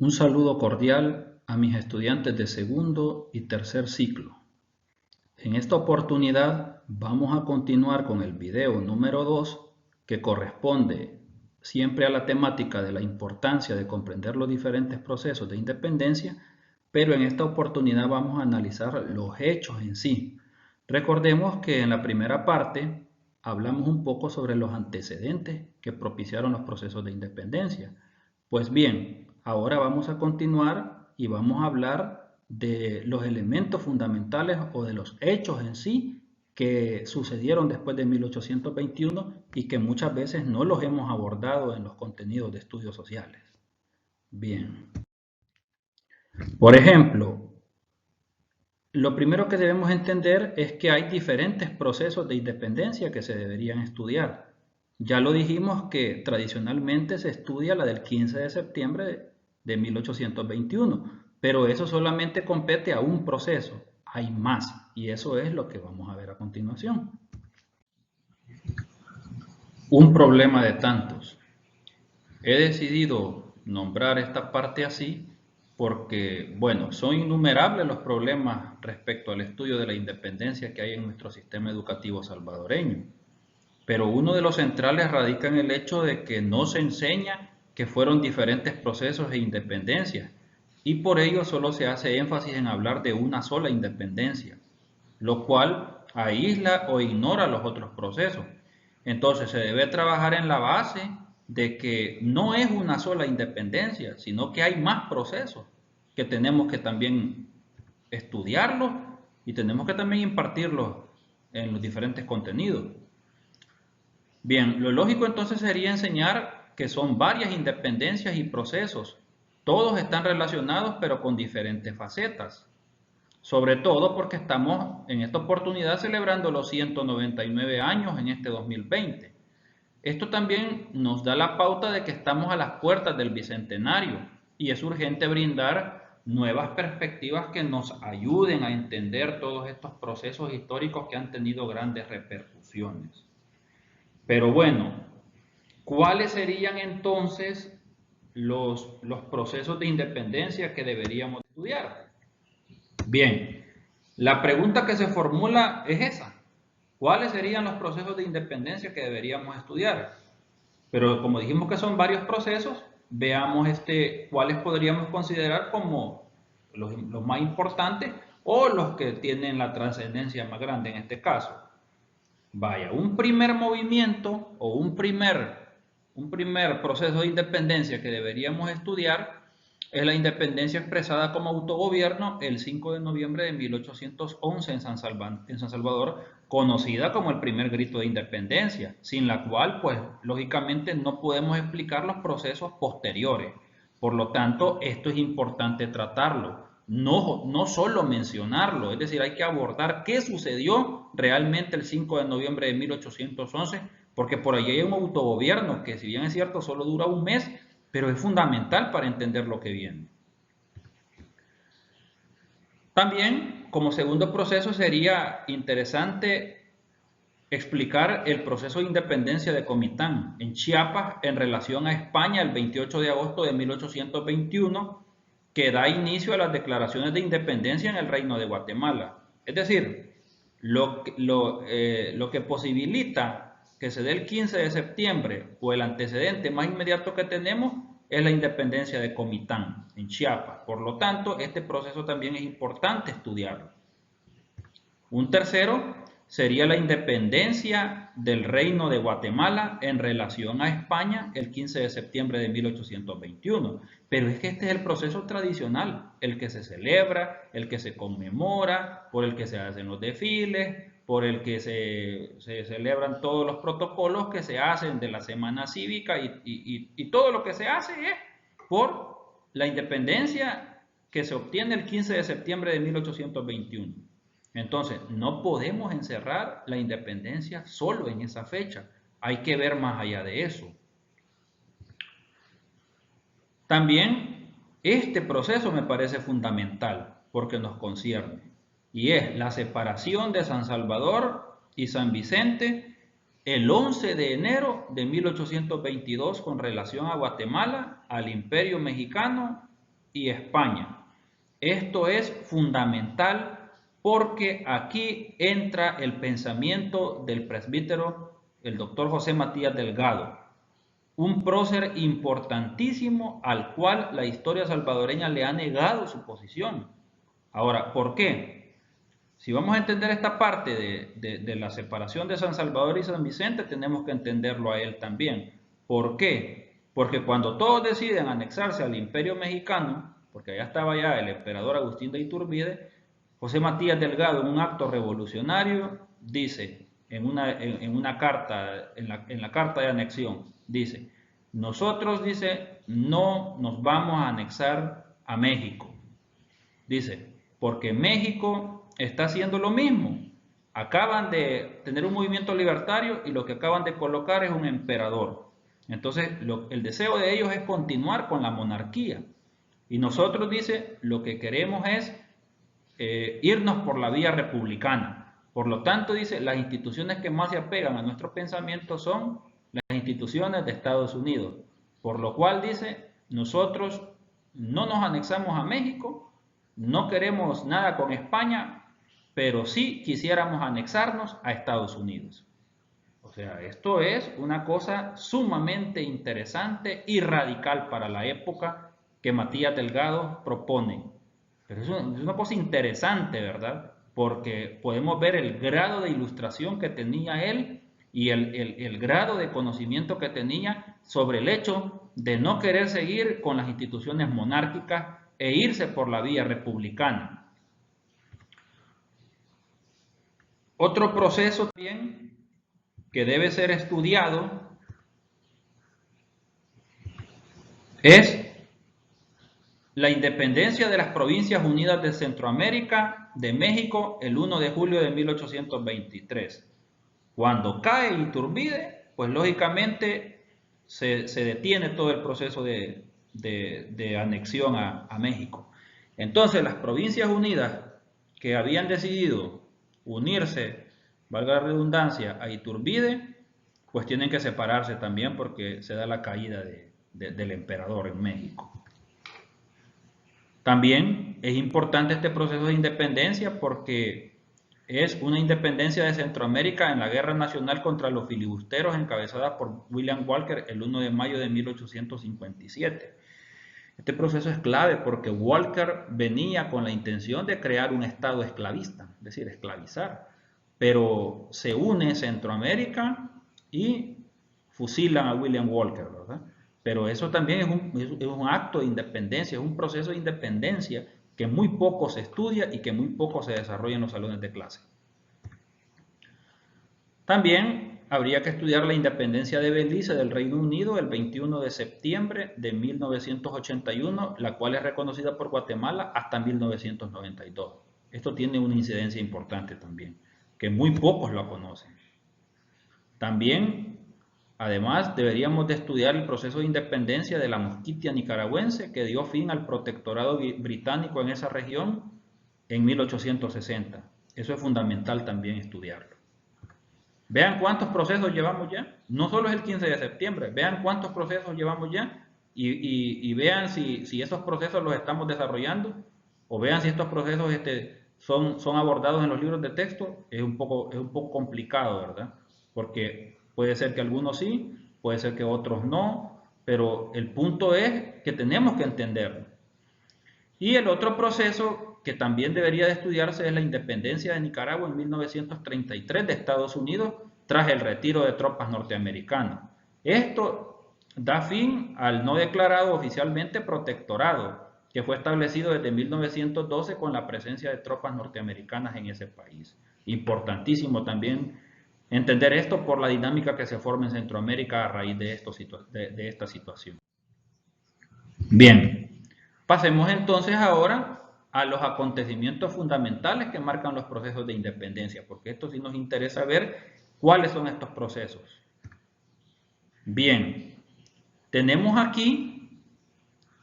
Un saludo cordial a mis estudiantes de segundo y tercer ciclo. En esta oportunidad vamos a continuar con el video número 2 que corresponde siempre a la temática de la importancia de comprender los diferentes procesos de independencia, pero en esta oportunidad vamos a analizar los hechos en sí. Recordemos que en la primera parte hablamos un poco sobre los antecedentes que propiciaron los procesos de independencia. Pues bien, ahora vamos a continuar y vamos a hablar de los elementos fundamentales o de los hechos en sí que sucedieron después de 1821 y que muchas veces no los hemos abordado en los contenidos de estudios sociales. Bien. Por ejemplo, lo primero que debemos entender es que hay diferentes procesos de independencia que se deberían estudiar. Ya lo dijimos que tradicionalmente se estudia la del 15 de septiembre de 1821, pero eso solamente compete a un proceso. Hay más, y eso es lo que vamos a ver a continuación. Un problema de tantos. He decidido nombrar esta parte así porque, bueno, son innumerables los problemas respecto al estudio de la independencia que hay en nuestro sistema educativo salvadoreño. Pero uno de los centrales radica en el hecho de que no se enseña que fueron diferentes procesos de independencia y por ello solo se hace énfasis en hablar de una sola independencia, lo cual aísla o ignora los otros procesos. Entonces se debe trabajar en la base de que no es una sola independencia, sino que hay más procesos que tenemos que también estudiarlos y tenemos que también impartirlos en los diferentes contenidos. Bien, lo lógico entonces sería enseñar que son varias independencias y procesos. Todos están relacionados pero con diferentes facetas. Sobre todo porque estamos en esta oportunidad celebrando los 199 años en este 2020. Esto también nos da la pauta de que estamos a las puertas del bicentenario y es urgente brindar nuevas perspectivas que nos ayuden a entender todos estos procesos históricos que han tenido grandes repercusiones. Pero bueno, ¿cuáles serían entonces los procesos de independencia que deberíamos estudiar? Bien, la pregunta que se formula es esa. ¿Cuáles serían los procesos de independencia que deberíamos estudiar? Pero como dijimos que son varios procesos, veamos cuáles podríamos considerar como los más importantes o los que tienen la trascendencia más grande en este caso. Vaya, un primer movimiento o un primer proceso de independencia que deberíamos estudiar es la independencia expresada como autogobierno el 5 de noviembre de 1811 en San Salvador, conocida como el primer grito de independencia, sin la cual, pues, lógicamente no podemos explicar los procesos posteriores. Por lo tanto, esto es importante tratarlo. No solo mencionarlo, es decir, hay que abordar qué sucedió realmente el 5 de noviembre de 1811, porque por ahí hay un autogobierno que, si bien es cierto, solo dura un mes, pero es fundamental para entender lo que viene. También, como segundo proceso, sería interesante explicar el proceso de independencia de Comitán en Chiapas en relación a España el 28 de agosto de 1821, que da inicio a las declaraciones de independencia en el Reino de Guatemala. Es decir, lo que posibilita que se dé el 15 de septiembre o el antecedente más inmediato que tenemos es la independencia de Comitán en Chiapas. Por lo tanto, este proceso también es importante estudiarlo. Un tercero sería la independencia del Reino de Guatemala en relación a España el 15 de septiembre de 1821. Pero es que este es el proceso tradicional, el que se celebra, el que se conmemora, por el que se hacen los desfiles, por el que se celebran todos los protocolos que se hacen de la Semana Cívica y todo lo que se hace es por la independencia que se obtiene el 15 de septiembre de 1821. Entonces, no podemos encerrar la independencia solo en esa fecha. Hay que ver más allá de eso. También este proceso me parece fundamental porque nos concierne. Y es la separación de San Salvador y San Vicente el 11 de enero de 1822 con relación a Guatemala, al Imperio Mexicano y España. Esto es fundamental porque aquí entra el pensamiento del presbítero, el doctor José Matías Delgado, un prócer importantísimo al cual la historia salvadoreña le ha negado su posición. Ahora, ¿por qué? Si vamos a entender esta parte de la separación de San Salvador y San Vicente, tenemos que entenderlo a él también. ¿Por qué? Porque cuando todos deciden anexarse al Imperio Mexicano, porque allá estaba ya el emperador Agustín de Iturbide, José Matías Delgado, en un acto revolucionario, dice en una carta, en la carta de anexión, dice: nosotros, dice, no nos vamos a anexar a México. Dice, porque México está haciendo lo mismo. Acaban de tener un movimiento libertario y lo que acaban de colocar es un emperador. Entonces, el deseo de ellos es continuar con la monarquía. Y nosotros, dice, lo que queremos es irnos por la vía republicana. Por lo tanto, dice, las instituciones que más se apegan a nuestro pensamiento son las instituciones de Estados Unidos. Por lo cual, dice, nosotros no nos anexamos a México, no queremos nada con España, pero sí quisiéramos anexarnos a Estados Unidos. O sea, esto es una cosa sumamente interesante y radical para la época que Matías Delgado propone. Pero es una cosa interesante, ¿verdad? Porque podemos ver el grado de ilustración que tenía él y el grado de conocimiento que tenía sobre el hecho de no querer seguir con las instituciones monárquicas e irse por la vía republicana. Otro proceso también que debe ser estudiado es la independencia de las Provincias Unidas de Centroamérica de México el 1 de julio de 1823. Cuando cae Iturbide, pues lógicamente se detiene todo el proceso de anexión a México. Entonces las Provincias Unidas que habían decidido unirse, valga la redundancia, a Iturbide, pues tienen que separarse también porque se da la caída del emperador en México. También es importante este proceso de independencia porque es una independencia de Centroamérica en la guerra nacional contra los filibusteros encabezada por William Walker el 1 de mayo de 1857. Este proceso es clave porque Walker venía con la intención de crear un estado esclavista, es decir, esclavizar, pero se une Centroamérica y fusilan a William Walker, ¿verdad? Pero eso también es un acto de independencia, es un proceso de independencia que muy poco se estudia y que muy poco se desarrolla en los salones de clase. También habría que estudiar la independencia de Belice del Reino Unido el 21 de septiembre de 1981, la cual es reconocida por Guatemala hasta 1992. Esto tiene una incidencia importante también, que muy pocos lo conocen. También, además, deberíamos de estudiar el proceso de independencia de la Mosquitia nicaragüense que dio fin al protectorado británico en esa región en 1860. Eso es fundamental también estudiarlo. Vean cuántos procesos llevamos ya. No solo es el 15 de septiembre, vean cuántos procesos llevamos ya y vean si esos procesos los estamos desarrollando o vean si estos procesos son abordados en los libros de texto. Es un poco complicado, ¿verdad? Porque puede ser que algunos sí, puede ser que otros no, pero el punto es que tenemos que entenderlo. Y el otro proceso que también debería de estudiarse es la independencia de Nicaragua en 1933 de Estados Unidos tras el retiro de tropas norteamericanas. Esto da fin al no declarado oficialmente protectorado que fue establecido desde 1912 con la presencia de tropas norteamericanas en ese país. Importantísimo también entender esto por la dinámica que se forma en Centroamérica a raíz de esta situación. Bien. Pasemos entonces ahora a los acontecimientos fundamentales que marcan los procesos de independencia, porque esto sí nos interesa ver cuáles son estos procesos. Bien, tenemos aquí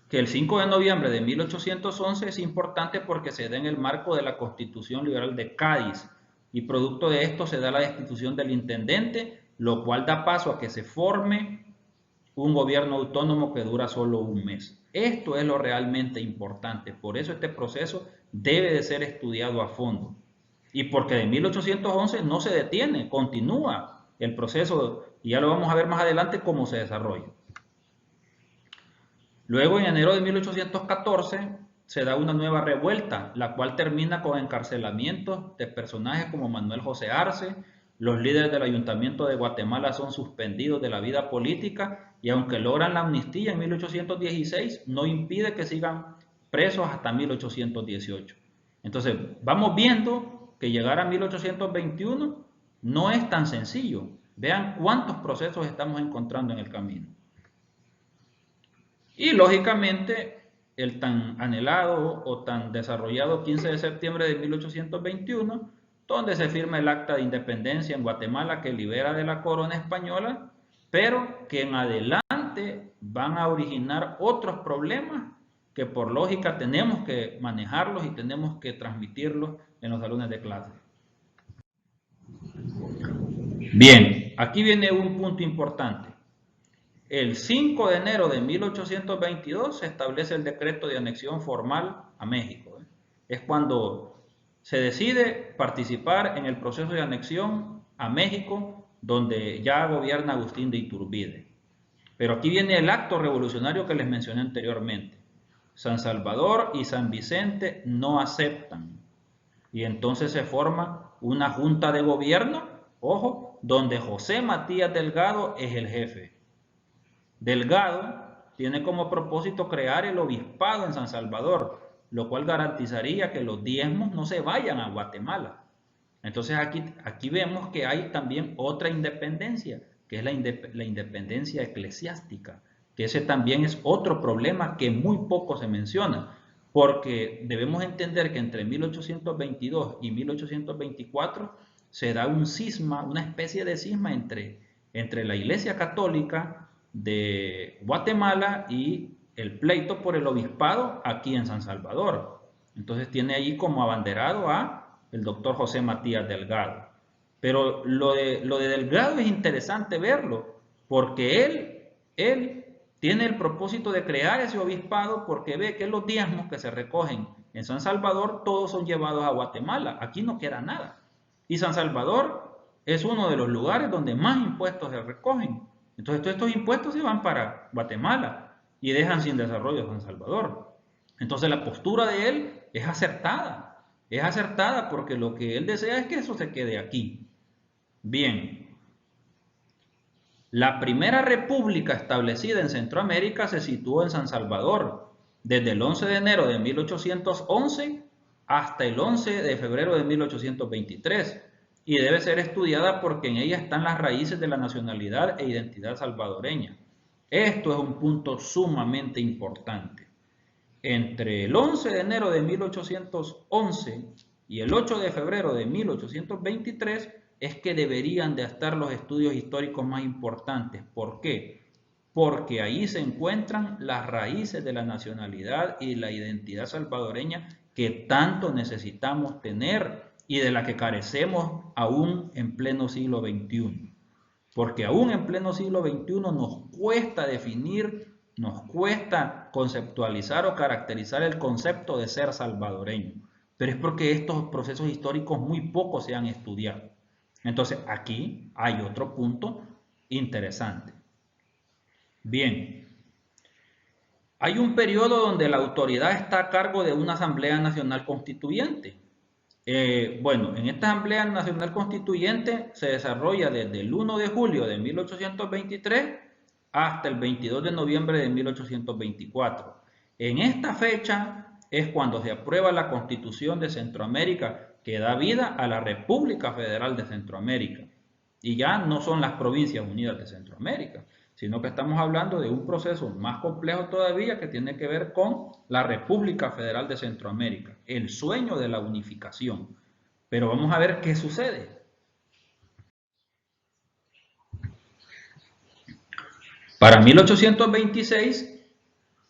que el 5 de noviembre de 1811 es importante porque se da en el marco de la Constitución Liberal de Cádiz y producto de esto se da la destitución del intendente, lo cual da paso a que se forme un gobierno autónomo que dura solo un mes. Esto es lo realmente importante. Por eso este proceso debe de ser estudiado a fondo. Y porque de 1811 no se detiene, continúa el proceso y ya lo vamos a ver más adelante cómo se desarrolla. Luego, en enero de 1814, se da una nueva revuelta, la cual termina con encarcelamientos de personajes como Manuel José Arce. Los líderes del Ayuntamiento de Guatemala son suspendidos de la vida política y aunque logran la amnistía en 1816, no impide que sigan presos hasta 1818. Entonces, vamos viendo que llegar a 1821 no es tan sencillo. Vean cuántos procesos estamos encontrando en el camino. Y lógicamente el tan anhelado o tan desarrollado 15 de septiembre de 1821, donde se firma el acta de independencia en Guatemala que libera de la corona española, pero que en adelante van a originar otros problemas que por lógica tenemos que manejarlos y tenemos que transmitirlos en los salones de clase. Bien, aquí viene un punto importante. El 5 de enero de 1822 se establece el decreto de anexión formal a México. Es cuando se decide participar en el proceso de anexión a México, donde ya gobierna Agustín de Iturbide. Pero aquí viene el acto revolucionario que les mencioné anteriormente. San Salvador y San Vicente no aceptan. Y entonces se forma una junta de gobierno, ojo, donde José Matías Delgado es el jefe. Delgado tiene como propósito crear el obispado en San Salvador, lo cual garantizaría que los diezmos no se vayan a Guatemala. Entonces aquí vemos que hay también otra independencia, que es la independencia eclesiástica, que ese también es otro problema que muy poco se menciona, porque debemos entender que entre 1822 y 1824 se da un cisma, una especie de cisma entre la Iglesia Católica de Guatemala y el pleito por el obispado aquí en San Salvador. Entonces tiene ahí como abanderado a el doctor José Matías Delgado. Pero lo de Delgado es interesante verlo, porque él tiene el propósito de crear ese obispado porque ve que los diezmos que se recogen en San Salvador todos son llevados a Guatemala. Aquí no queda nada. Y San Salvador es uno de los lugares donde más impuestos se recogen. Entonces todos estos impuestos se van para Guatemala y dejan sin desarrollo a San Salvador. Entonces la postura de él es acertada porque lo que él desea es que eso se quede aquí. Bien, la primera república establecida en Centroamérica se situó en San Salvador desde el 11 de enero de 1811 hasta el 11 de febrero de 1823. Y debe ser estudiada porque en ella están las raíces de la nacionalidad e identidad salvadoreña. Esto es un punto sumamente importante. Entre el 11 de enero de 1811 y el 8 de febrero de 1823 es que deberían de estar los estudios históricos más importantes. ¿Por qué? Porque ahí se encuentran las raíces de la nacionalidad y la identidad salvadoreña que tanto necesitamos tener y de la que carecemos aún en pleno siglo XXI. Porque aún en pleno siglo XXI nos cuesta definir, nos cuesta conceptualizar o caracterizar el concepto de ser salvadoreño. Pero es porque estos procesos históricos muy poco se han estudiado. Entonces aquí hay otro punto interesante. Bien, hay un periodo donde la autoridad está a cargo de una Asamblea Nacional Constituyente. Bueno, en esta Asamblea Nacional Constituyente se desarrolla desde el 1 de julio de 1823 hasta el 22 de noviembre de 1824. En esta fecha es cuando se aprueba la Constitución de Centroamérica que da vida a la República Federal de Centroamérica. Y ya no son las Provincias Unidas de Centroamérica, sino que estamos hablando de un proceso más complejo todavía que tiene que ver con la República Federal de Centroamérica, el sueño de la unificación. Pero vamos a ver qué sucede. Para 1826,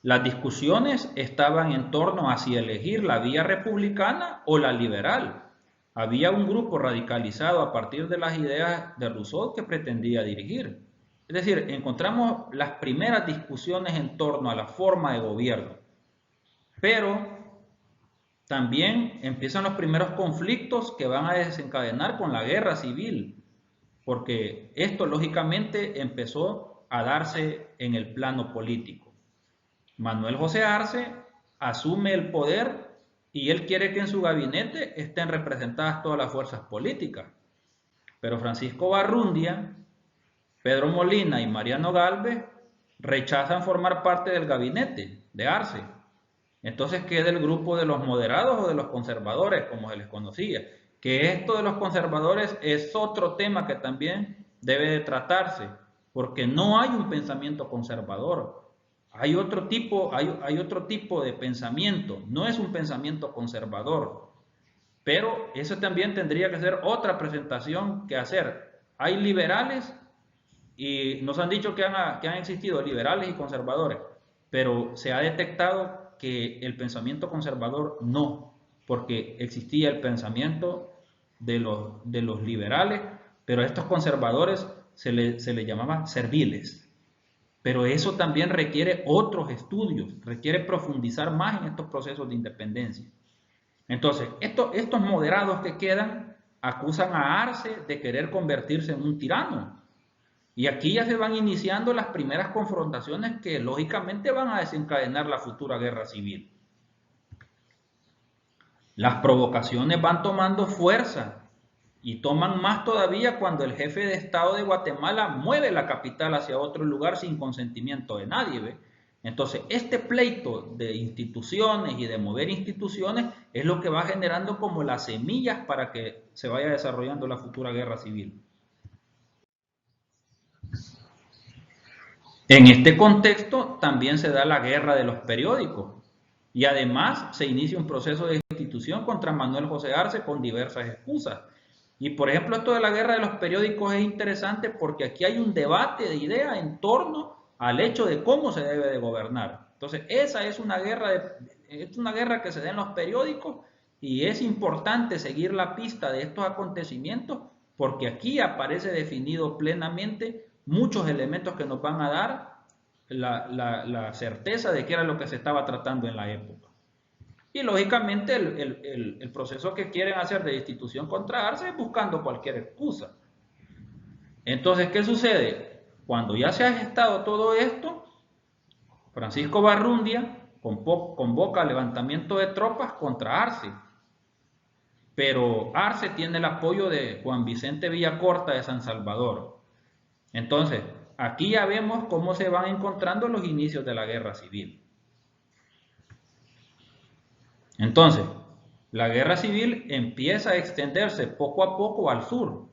las discusiones estaban en torno a si elegir la vía republicana o la liberal. Había un grupo radicalizado a partir de las ideas de Rousseau que pretendía dirigir. Es decir, encontramos las primeras discusiones en torno a la forma de gobierno, pero también empiezan los primeros conflictos que van a desencadenar con la guerra civil, porque esto lógicamente empezó a darse en el plano político. Manuel José Arce asume el poder y él quiere que en su gabinete estén representadas todas las fuerzas políticas. Pero Francisco Barrundia, Pedro Molina y Mariano Galvez rechazan formar parte del gabinete de Arce. Entonces queda el grupo de los moderados o de los conservadores, como se les conocía. Que esto de los conservadores es otro tema que también debe de tratarse, porque no hay un pensamiento conservador. Hay otro tipo de pensamiento, no es un pensamiento conservador. Pero eso también tendría que ser otra presentación que hacer. Hay liberales y nos han dicho que han existido liberales y conservadores, pero se ha detectado que el pensamiento conservador no, porque existía el pensamiento de los liberales, pero a estos conservadores se le llamaba serviles. Pero eso también requiere otros estudios, requiere profundizar más en estos procesos de independencia. Entonces, estos moderados que quedan acusan a Arce de querer convertirse en un tirano. Y aquí ya se van iniciando las primeras confrontaciones que lógicamente van a desencadenar la futura guerra civil. Las provocaciones van tomando fuerza y toman más todavía cuando el jefe de Estado de Guatemala mueve la capital hacia otro lugar sin consentimiento de nadie, ¿ve? Entonces, este pleito de instituciones y de mover instituciones es lo que va generando como las semillas para que se vaya desarrollando la futura guerra civil. En este contexto también se da la guerra de los periódicos y además se inicia un proceso de destitución contra Manuel José Arce con diversas excusas. Y por ejemplo, esto de la guerra de los periódicos es interesante porque aquí hay un debate de ideas en torno al hecho de cómo se debe de gobernar. Entonces, esa es una guerra que se da en los periódicos y es importante seguir la pista de estos acontecimientos porque aquí aparece definido plenamente muchos elementos que nos van a dar la certeza de qué era lo que se estaba tratando en la época. Y lógicamente el proceso que quieren hacer de destitución contra Arce es buscando cualquier excusa. Entonces, ¿qué sucede? Cuando ya se ha gestado todo esto, Francisco Barrundia convoca levantamiento de tropas contra Arce. Pero Arce tiene el apoyo de Juan Vicente Villacorta de San Salvador. Entonces, aquí ya vemos cómo se van encontrando los inicios de la guerra civil. Entonces, la guerra civil empieza a extenderse poco a poco al sur.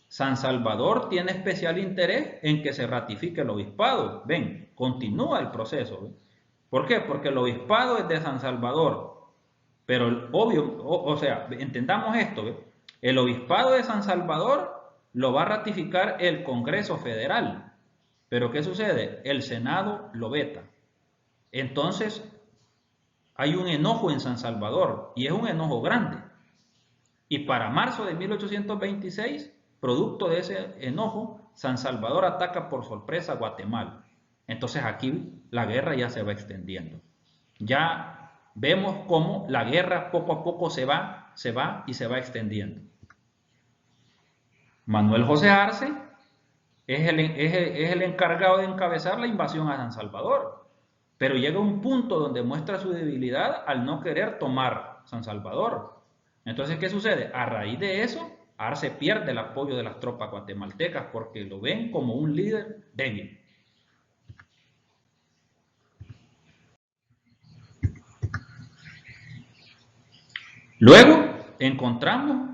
San Salvador tiene especial interés en que se ratifique el obispado. Ven, continúa el proceso. ¿Ven? ¿Por qué? Porque el obispado es de San Salvador. Pero obvio, o sea, entendamos esto. ¿Ven? El obispado de San Salvador lo va a ratificar el Congreso Federal. Pero ¿qué sucede? El Senado lo veta. Entonces, hay un enojo en San Salvador y es un enojo grande. Y para marzo de 1826, producto de ese enojo, San Salvador ataca por sorpresa a Guatemala. Entonces aquí la guerra ya se va extendiendo. Ya vemos cómo la guerra poco a poco se va y se va extendiendo. Manuel José Arce es el encargado de encabezar la invasión a San Salvador. Pero llega un punto donde muestra su debilidad al no querer tomar San Salvador. Entonces, ¿qué sucede? A raíz de eso, Arce pierde el apoyo de las tropas guatemaltecas porque lo ven como un líder débil. Luego, encontramos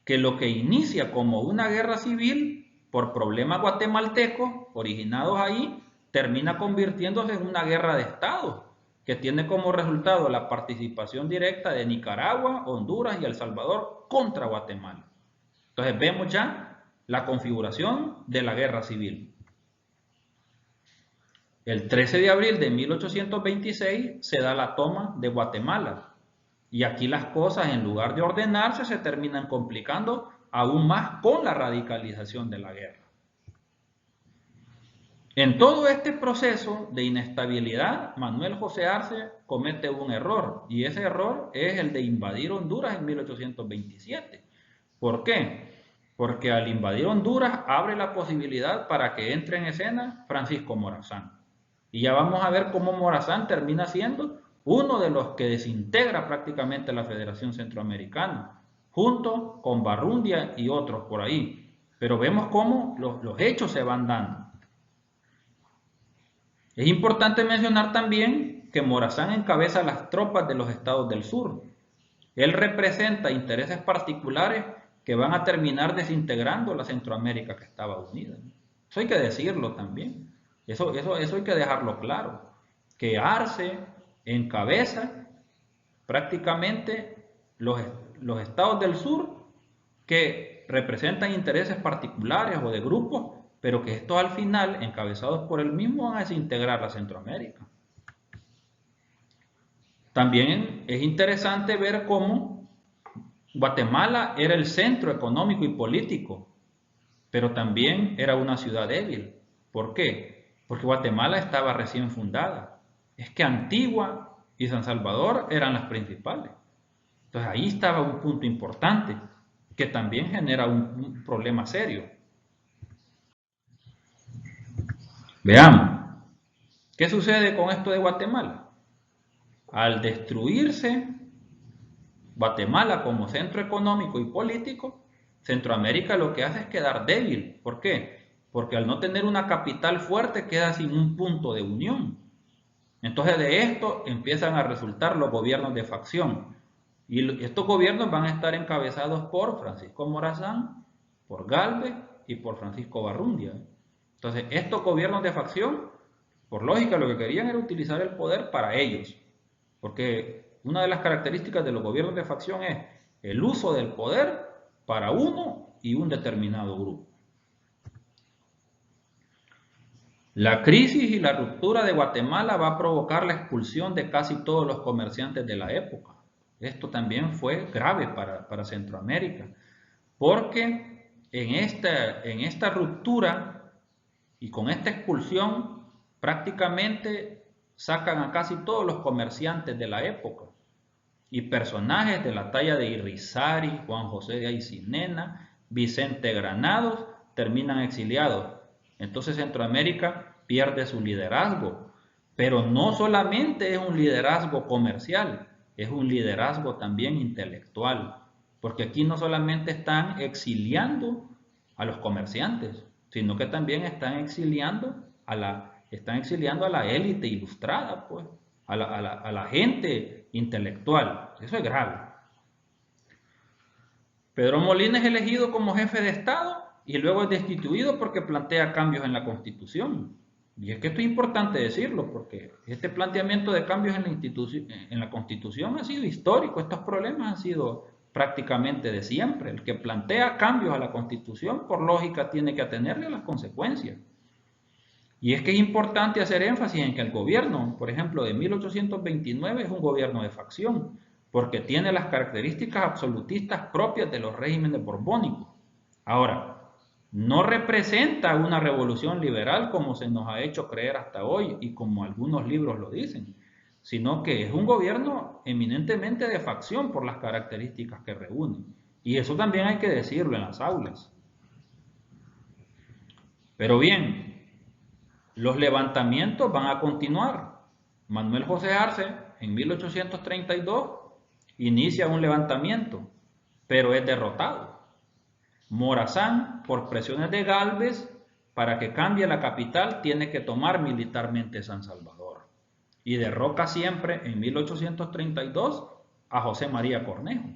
que lo que inicia como una guerra civil por problemas guatemaltecos originados ahí, termina convirtiéndose en una guerra de estados que tiene como resultado la participación directa de Nicaragua, Honduras y El Salvador contra Guatemala. Entonces vemos ya la configuración de la guerra civil. El 13 de abril de 1826 se da la toma de Guatemala y aquí las cosas, en lugar de ordenarse, se terminan complicando aún más con la radicalización de la guerra. En todo este proceso de inestabilidad, Manuel José Arce comete un error, y ese error es el de invadir Honduras en 1827. ¿Por qué? Porque al invadir Honduras abre la posibilidad para que entre en escena Francisco Morazán. Y ya vamos a ver cómo Morazán termina siendo uno de los que desintegra prácticamente la Federación Centroamericana, junto con Barrundia y otros por ahí. Pero vemos cómo los hechos se van dando. Es importante mencionar también que Morazán encabeza las tropas de los estados del sur. Él representa intereses particulares que van a terminar desintegrando la Centroamérica que estaba unida. Eso hay que decirlo también. Eso hay que dejarlo claro. Que Arce encabeza prácticamente los estados del sur que representan intereses particulares o de grupos, pero que estos al final, encabezados por él mismo, van a desintegrar la Centroamérica. También es interesante ver cómo Guatemala era el centro económico y político, pero también era una ciudad débil. ¿Por qué? Porque Guatemala estaba recién fundada. Es que Antigua y San Salvador eran las principales. Entonces ahí estaba un punto importante que también genera un problema serio. Veamos, ¿qué sucede con esto de Guatemala? Al destruirse Guatemala como centro económico y político, Centroamérica lo que hace es quedar débil. ¿Por qué? Porque al no tener una capital fuerte queda sin un punto de unión. Entonces de esto empiezan a resultar los gobiernos de facción. Y estos gobiernos van a estar encabezados por Francisco Morazán, por Gálvez y por Francisco Barrundia. Entonces estos gobiernos de facción, por lógica, lo que querían era utilizar el poder para ellos. Porque una de las características de los gobiernos de facción es el uso del poder para uno y un determinado grupo. La crisis y la ruptura de Guatemala va a provocar la expulsión de casi todos los comerciantes de la época. Esto también fue grave para Centroamérica, porque en esta ruptura y con esta expulsión prácticamente sacan a casi todos los comerciantes de la época y personajes de la talla de Irrizari, Juan José de Aycinena, Vicente Granados terminan exiliados. Entonces Centroamérica pierde su liderazgo, pero no solamente es un liderazgo comercial, es un liderazgo también intelectual, porque aquí no solamente están exiliando a los comerciantes, sino que también están exiliando a la élite ilustrada, pues, a la gente intelectual. Eso es grave. Pedro Molina es elegido como jefe de Estado y luego es destituido porque plantea cambios en la Constitución. Y es que esto es importante decirlo, porque este planteamiento de cambios en la Constitución ha sido histórico. Estos problemas han sido prácticamente de siempre. El que plantea cambios a la Constitución, por lógica, tiene que atenerle a las consecuencias. Y es que es importante hacer énfasis en que el gobierno, por ejemplo, de 1829 es un gobierno de facción, porque tiene las características absolutistas propias de los regímenes borbónicos. Ahora, no representa una revolución liberal como se nos ha hecho creer hasta hoy y como algunos libros lo dicen, sino que es un gobierno eminentemente de facción por las características que reúne. Y eso también hay que decirlo en las aulas. Pero bien, los levantamientos van a continuar. Manuel José Arce, en 1832, inicia un levantamiento, pero es derrotado. Morazán, por presiones de Gálvez, para que cambie la capital, tiene que tomar militarmente San Salvador. Y derroca siempre, en 1832, a José María Cornejo.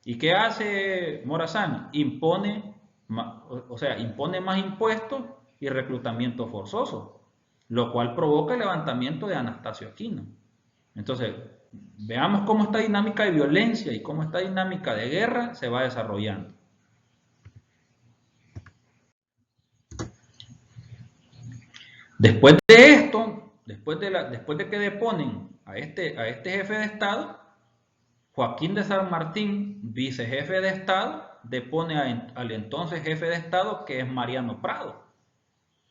¿Y qué hace Morazán? Impone más impuestos y reclutamiento forzoso, lo cual provoca el levantamiento de Anastasio Aquino. Entonces, veamos cómo esta dinámica de violencia y cómo esta dinámica de guerra se va desarrollando. Después de esto, después de que deponen a este jefe de Estado, Joaquín de San Martín, vicejefe de Estado, depone al entonces jefe de Estado, que es Mariano Prado.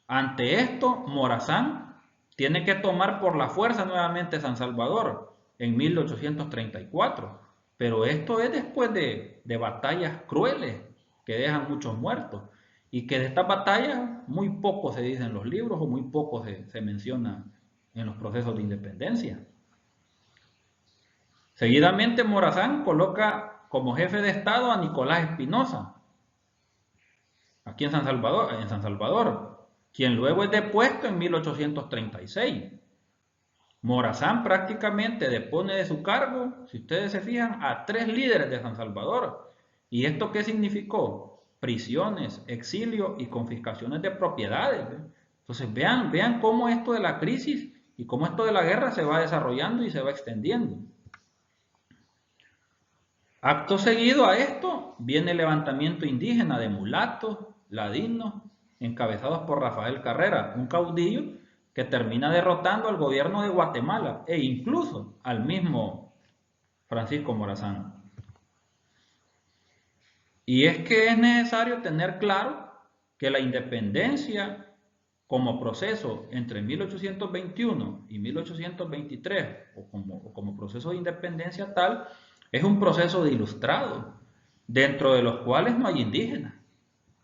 Ante esto, Morazán tiene que tomar por la fuerza nuevamente San Salvador en 1834, pero esto es después de batallas crueles que dejan muchos muertos y que de estas batallas muy poco se dice en los libros o muy poco se menciona en los procesos de independencia. Seguidamente Morazán coloca como jefe de Estado a Nicolás Espinosa, aquí en San Salvador, quien luego es depuesto en 1836. Morazán prácticamente depone de su cargo, si ustedes se fijan, a 3 líderes de San Salvador. ¿Y esto qué significó? Prisiones, exilio y confiscaciones de propiedades. Entonces vean cómo esto de la crisis y cómo esto de la guerra se va desarrollando y se va extendiendo. Acto seguido a esto viene el levantamiento indígena de mulatos, ladinos, encabezados por Rafael Carrera, un caudillo que termina derrotando al gobierno de Guatemala e incluso al mismo Francisco Morazán. Y es que es necesario tener claro que la independencia como proceso entre 1821 y 1823 o como proceso de independencia tal, es un proceso de ilustrado, dentro de los cuales no hay indígenas.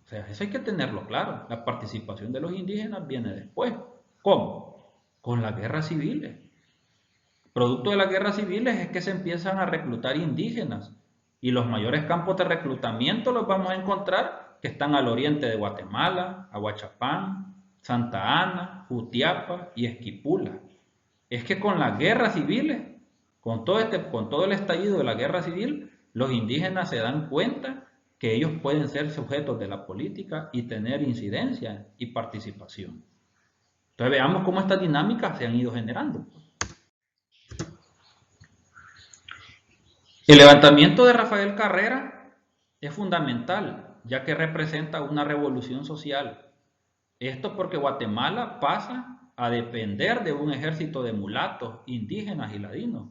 O sea, eso hay que tenerlo claro. La participación de los indígenas viene después. ¿Cómo? Con las guerras civiles. Producto de las guerras civiles es que se empiezan a reclutar indígenas y los mayores campos de reclutamiento los vamos a encontrar que están al oriente de Guatemala, Aguachapán, Santa Ana, Jutiapa y Esquipula. Es que con las guerras civiles, con todo el estallido de la guerra civil, los indígenas se dan cuenta que ellos pueden ser sujetos de la política y tener incidencia y participación. Entonces veamos cómo estas dinámicas se han ido generando. El levantamiento de Rafael Carrera es fundamental, ya que representa una revolución social. Esto porque Guatemala pasa a depender de un ejército de mulatos, indígenas y ladinos,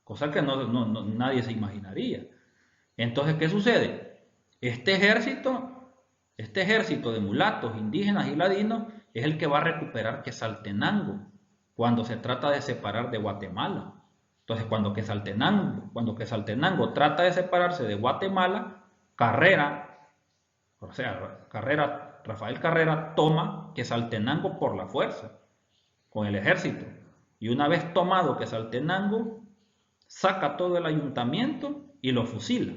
cosa que nadie se imaginaría. Entonces, ¿qué sucede? Este ejército de mulatos, indígenas y ladinos es el que va a recuperar Quetzaltenango cuando se trata de separar de Guatemala. Entonces, cuando Quetzaltenango trata de separarse de Guatemala, Rafael Carrera toma Quetzaltenango por la fuerza, con el ejército. Y una vez tomado Quetzaltenango, saca todo el ayuntamiento y lo fusila.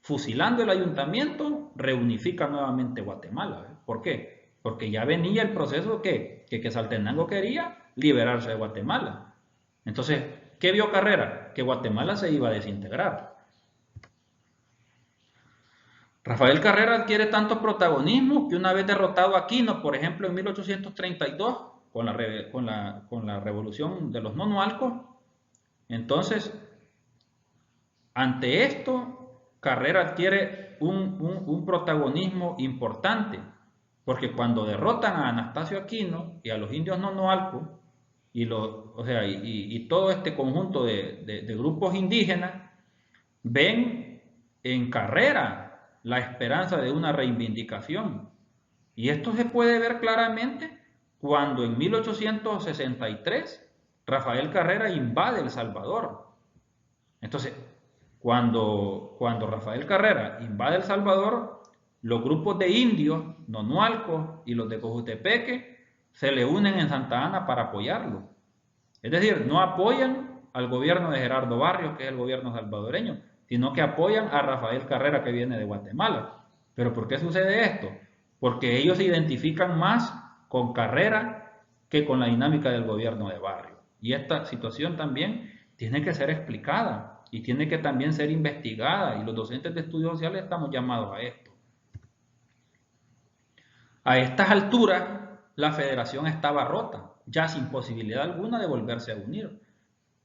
Fusilando el ayuntamiento, reunifica nuevamente Guatemala. ¿Por qué? Porque ya venía el proceso que Quetzaltenango quería liberarse de Guatemala. Entonces, ¿qué vio Carrera? Que Guatemala se iba a desintegrar. Rafael Carrera adquiere tanto protagonismo que una vez derrotado a Aquino, por ejemplo, en 1832, con la revolución de los nonualcos, entonces, ante esto, Carrera adquiere un protagonismo importante, porque cuando derrotan a Anastasio Aquino y a los indios nonualcos, y todo este conjunto de grupos indígenas, ven en Carrera la esperanza de una reivindicación. Y esto se puede ver claramente cuando en 1863 Rafael Carrera invade El Salvador. Entonces, cuando Rafael Carrera invade El Salvador, los grupos de indios, nonualcos y los de Cojutepeque se le unen en Santa Ana para apoyarlo. Es decir, no apoyan al gobierno de Gerardo Barrios, que es el gobierno salvadoreño, sino que apoyan a Rafael Carrera, que viene de Guatemala. ¿Pero por qué sucede esto? Porque ellos se identifican más con Carrera que con la dinámica del gobierno de Barrios. Y esta situación también tiene que ser explicada y tiene que también ser investigada, y los docentes de estudios sociales estamos llamados a esto. A estas alturas, la federación estaba rota, ya sin posibilidad alguna de volverse a unir.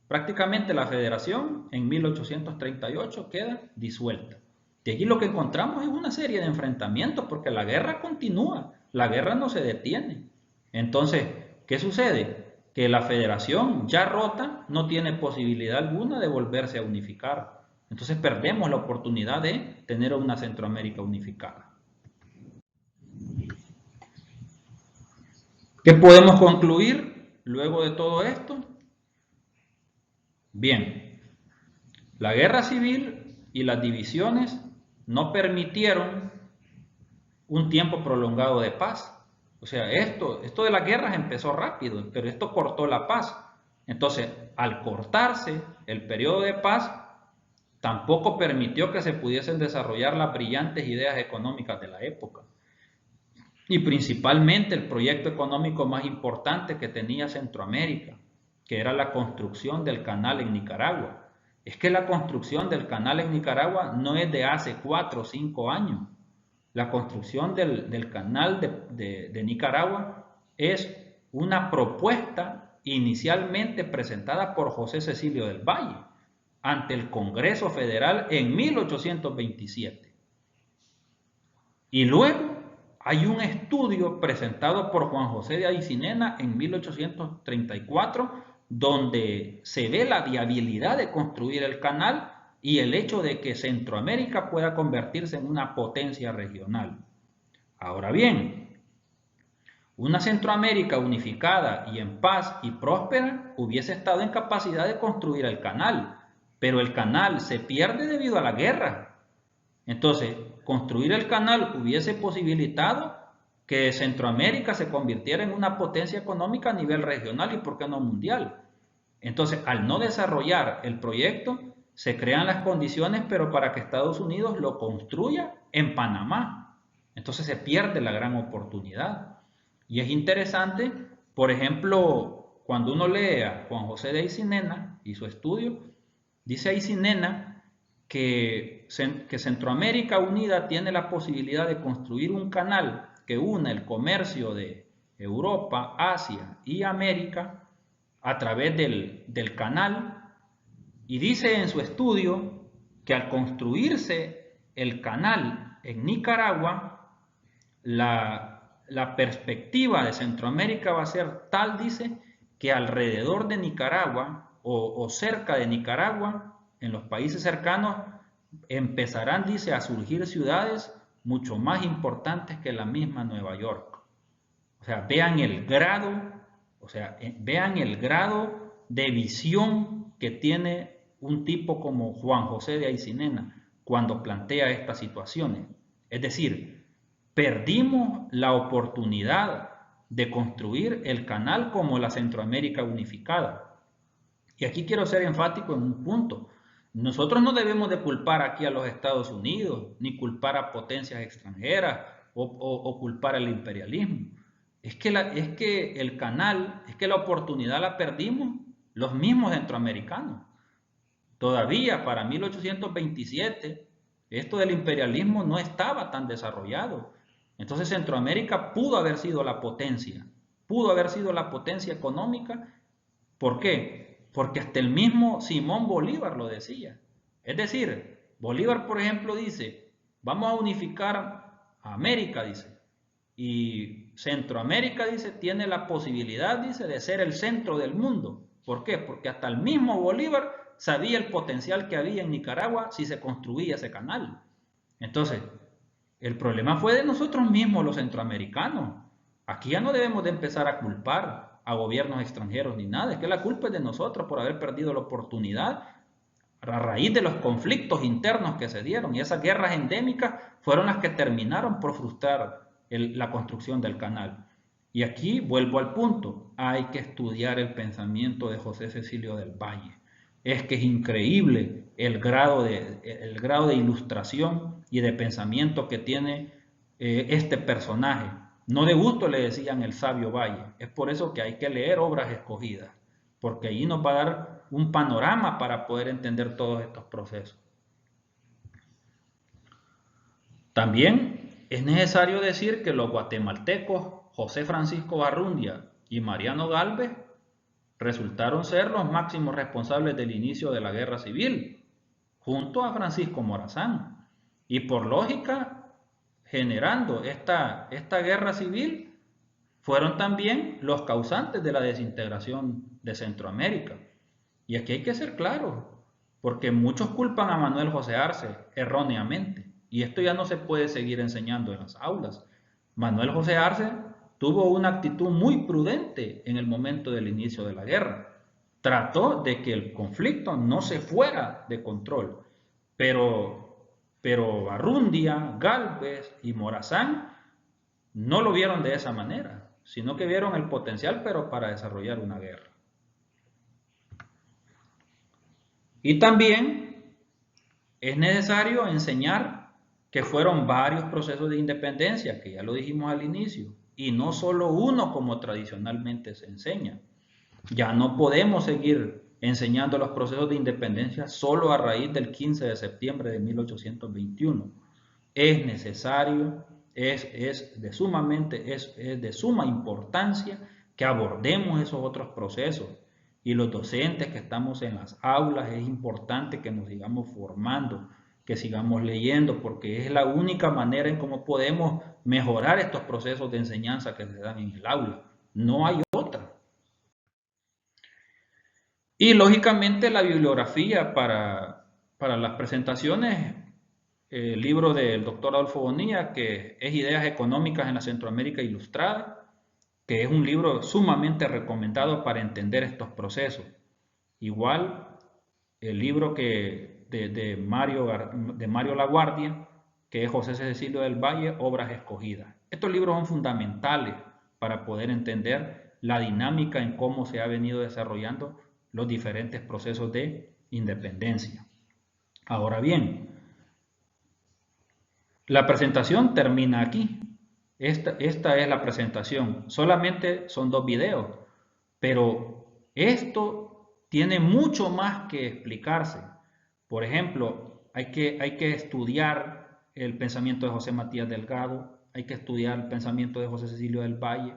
Prácticamente la federación en 1838 queda disuelta. De allí lo que encontramos es una serie de enfrentamientos porque la guerra continúa, la guerra no se detiene. Entonces, ¿qué sucede? Que la federación ya rota no tiene posibilidad alguna de volverse a unificar. Entonces perdemos la oportunidad de tener una Centroamérica unificada. ¿Qué podemos concluir luego de todo esto? Bien, la guerra civil y las divisiones no permitieron un tiempo prolongado de paz. O sea, esto de las guerras empezó rápido, pero esto cortó la paz. Entonces, al cortarse el periodo de paz, tampoco permitió que se pudiesen desarrollar las brillantes ideas económicas de la época. Y principalmente el proyecto económico más importante que tenía Centroamérica, que era la construcción del canal en Nicaragua. Es que la construcción del canal en Nicaragua no es de hace 4 o 5 años. La construcción del canal de Nicaragua es una propuesta inicialmente presentada por José Cecilio del Valle ante el Congreso Federal en 1827. Y luego hay un estudio presentado por Juan José de Aycinena en 1834, donde se ve la viabilidad de construir el canal y el hecho de que Centroamérica pueda convertirse en una potencia regional. Ahora bien, una Centroamérica unificada y en paz y próspera hubiese estado en capacidad de construir el canal, pero el canal se pierde debido a la guerra. Entonces, construir el canal hubiese posibilitado que Centroamérica se convirtiera en una potencia económica a nivel regional y por qué no mundial. Entonces, al no desarrollar el proyecto, se crean las condiciones, pero para que Estados Unidos lo construya en Panamá. Entonces se pierde la gran oportunidad. Y es interesante, por ejemplo, cuando uno lee a Juan José de Aycinena y su estudio, dice Aycinena que Centroamérica Unida tiene la posibilidad de construir un canal que una el comercio de Europa, Asia y América a través del canal, y dice en su estudio que al construirse el canal en Nicaragua, la perspectiva de Centroamérica va a ser tal, dice, que alrededor de Nicaragua o cerca de Nicaragua, en los países cercanos, empezarán, dice, a surgir ciudades mucho más importantes que la misma Nueva York. O sea, vean el grado, vean el grado de visión que tiene un tipo como Juan José de Aycinena cuando plantea estas situaciones. Es decir, perdimos la oportunidad de construir el canal como la Centroamérica unificada. Y aquí quiero ser enfático en un punto. Nosotros no debemos de culpar aquí a los Estados Unidos, ni culpar a potencias extranjeras o culpar al imperialismo. Es que el canal, es que la oportunidad la perdimos los mismos centroamericanos. Todavía para 1827 esto del imperialismo no estaba tan desarrollado. Entonces Centroamérica pudo haber sido la potencia económica. ¿Por qué? Porque hasta el mismo Simón Bolívar lo decía. Es decir, Bolívar, por ejemplo, dice, vamos a unificar a América, dice, y Centroamérica, dice, tiene la posibilidad, dice, de ser el centro del mundo. ¿Por qué? Porque hasta el mismo Bolívar sabía el potencial que había en Nicaragua si se construía ese canal. Entonces, el problema fue de nosotros mismos los centroamericanos. Aquí ya no debemos de empezar a culpar a gobiernos extranjeros ni nada. Es que la culpa es de nosotros por haber perdido la oportunidad a raíz de los conflictos internos que se dieron. Y esas guerras endémicas fueron las que terminaron por frustrar la construcción del canal. Y aquí vuelvo al punto. Hay que estudiar el pensamiento de José Cecilio del Valle. Es que es increíble el grado de ilustración y de pensamiento que tiene este personaje. No de gusto le decían el sabio Valle. Es por eso que hay que leer obras escogidas, porque ahí nos va a dar un panorama para poder entender todos estos procesos. También es necesario decir que los guatemaltecos José Francisco Barrundia y Mariano Gálvez resultaron ser los máximos responsables del inicio de la guerra civil, junto a Francisco Morazán. Y por lógica, generando esta guerra civil, fueron también los causantes de la desintegración de Centroamérica. Y aquí hay que ser claros, porque muchos culpan a Manuel José Arce erróneamente. Y esto ya no se puede seguir enseñando en las aulas. Manuel José Arce tuvo una actitud muy prudente en el momento del inicio de la guerra. Trató de que el conflicto no se fuera de control, pero Barrundia, Gálvez y Morazán no lo vieron de esa manera, sino que vieron el potencial, pero para desarrollar una guerra. Y también es necesario enseñar que fueron varios procesos de independencia, que ya lo dijimos al inicio, y no solo uno como tradicionalmente se enseña. Ya no podemos seguir enseñando los procesos de independencia solo a raíz del 15 de septiembre de 1821. Es necesario, es de suma importancia que abordemos esos otros procesos. Y los docentes que estamos en las aulas, es importante que nos sigamos formando, que sigamos leyendo, porque es la única manera en cómo podemos mejorar estos procesos de enseñanza que se dan en el aula. No hay otra. Y lógicamente la bibliografía para las presentaciones, el libro del doctor Adolfo Bonilla, que es Ideas Económicas en la Centroamérica Ilustrada, que es un libro sumamente recomendado para entender estos procesos. Igual el libro de Mario Laguardia, que es José Cecilio del Valle, Obras Escogidas. Estos libros son fundamentales para poder entender la dinámica en cómo se ha venido desarrollando los diferentes procesos de independencia. Ahora bien, la presentación termina aquí. Esta es la presentación. Solamente son 2 videos, pero esto tiene mucho más que explicarse. Por ejemplo, hay que estudiar el pensamiento de José Matías Delgado, hay que estudiar el pensamiento de José Cecilio del Valle,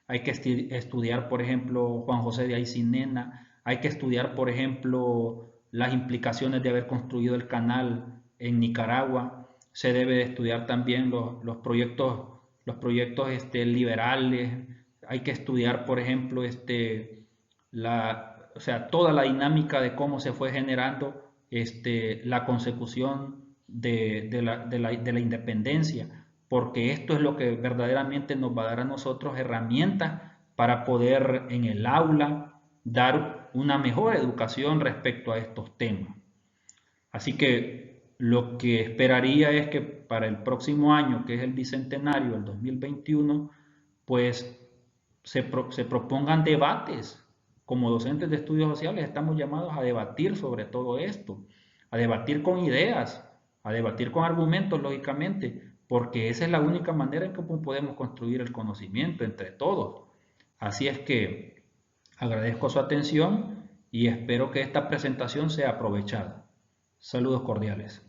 hay que estudiar, por ejemplo, Juan José de Aycinena, hay que estudiar, por ejemplo, las implicaciones de haber construido el canal en Nicaragua. Se debe de estudiar también los proyectos liberales. Hay que estudiar, por ejemplo, toda la dinámica de cómo se fue generando la consecución de la independencia, porque esto es lo que verdaderamente nos va a dar a nosotros herramientas para poder en el aula dar una mejor educación respecto a estos temas. Así que lo que esperaría es que para el próximo año, que es el bicentenario, el 2021, pues se propongan debates. Como docentes de estudios sociales estamos llamados a debatir sobre todo esto, a debatir con ideas, a debatir con argumentos, lógicamente, porque esa es la única manera en que podemos construir el conocimiento entre todos. Así es que agradezco su atención y espero que esta presentación sea aprovechada. Saludos cordiales.